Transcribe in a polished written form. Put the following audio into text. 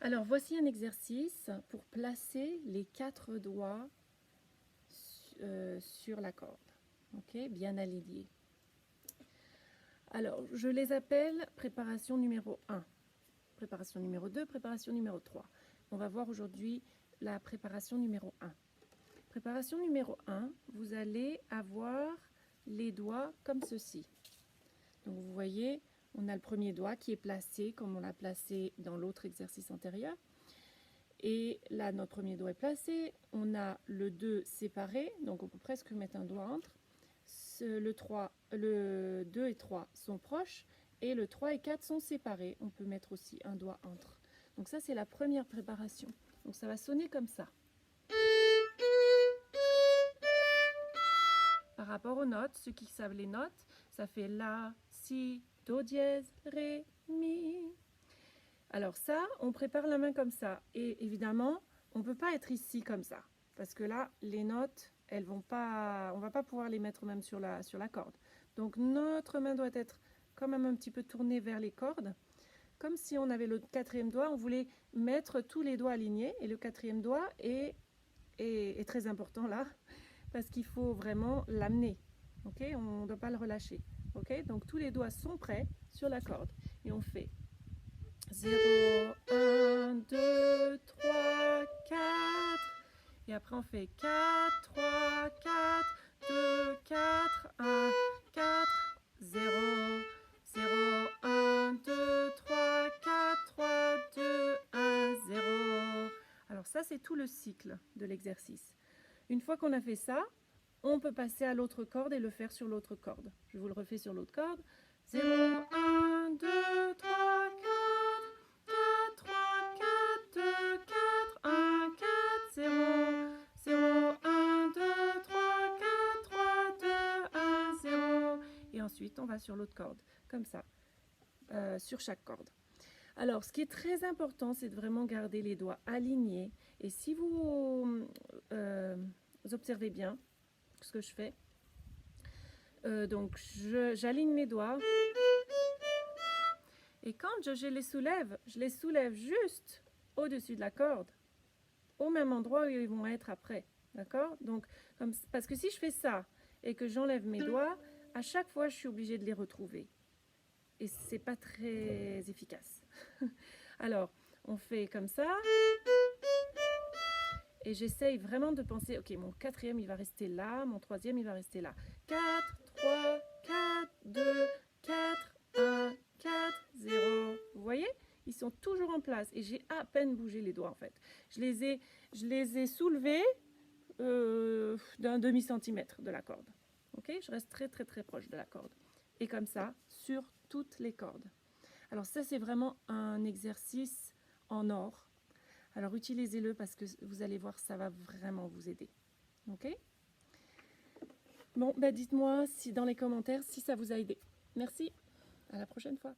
Alors, voici un exercice pour placer les 4 doigts sur la corde, ok, bien alignés. Alors, je les appelle préparation numéro 1, préparation numéro 2, préparation numéro 3. On va voir aujourd'hui la préparation numéro 1. Préparation numéro 1, vous allez avoir les doigts comme ceci. Donc, vous voyez, on a le premier doigt qui est placé comme on l'a placé dans l'autre exercice antérieur. Et là, notre premier doigt est placé. On a le 2 séparé, donc on peut presque mettre un doigt entre. Le 2 et 3 sont proches et le 3 et 4 sont séparés. On peut mettre aussi un doigt entre. Donc ça, c'est la première préparation. Donc ça va sonner comme ça. Par rapport aux notes, ceux qui savent les notes, ça fait La, Si, Do dièse, Ré, Mi. Alors ça, on prépare la main comme ça. Et évidemment, on ne peut pas être ici comme ça. Parce que là, les notes, elles vont pas, on ne va pas pouvoir les mettre même sur la corde. Donc notre main doit être quand même un petit peu tournée vers les cordes. Comme si on avait le 4e doigt, on voulait mettre tous les doigts alignés. Et le 4e doigt est très important là. Parce qu'il faut vraiment l'amener. Okay, on ne doit pas le relâcher. Okay, donc tous les doigts sont prêts sur la corde. Et on fait 0, 1, 2, 3, 4. Et après on fait 4, 3, 4, 2, 4, 1, 4, 0, 0, 1, 2, 3, 4, 3, 2, 1, 0. Alors ça, c'est tout le cycle de l'exercice. Une fois qu'on a fait ça, on peut passer à l'autre corde et le faire sur l'autre corde. Je vous le refais sur l'autre corde. 0, 1, 2, 3, 4, 4, 3, 4, 2, 4, 1, 4, 0, 0, 1, 2, 3, 4, 3, 2, 1, 0. Et ensuite, on va sur l'autre corde, comme ça, sur chaque corde. Alors, ce qui est très important, c'est de vraiment garder les doigts alignés. Et si vous observez bien ce que je fais, donc j'aligne mes doigts. Et quand je les soulève juste au-dessus de la corde, au même endroit où ils vont être après. D'accord? Donc, parce que si je fais ça et que j'enlève mes doigts, à chaque fois, je suis obligée de les retrouver. Et c'est pas très efficace. Alors, on fait comme ça. Et j'essaye vraiment de penser, ok, mon 4e, il va rester là, mon 3e, il va rester là. 4, 3, 4, 2, 4, 1, 4, 0. Vous voyez? Ils sont toujours en place et j'ai à peine bougé les doigts en fait. Je les ai soulevés d'un demi-centimètre de la corde. Ok? Je reste très très très proche de la corde. Et comme ça, sur toutes les cordes. Alors ça, c'est vraiment un exercice en or. Alors utilisez-le parce que vous allez voir, ça va vraiment vous aider. Ok? Bon, dites-moi si dans les commentaires si ça vous a aidé. Merci, à la prochaine fois.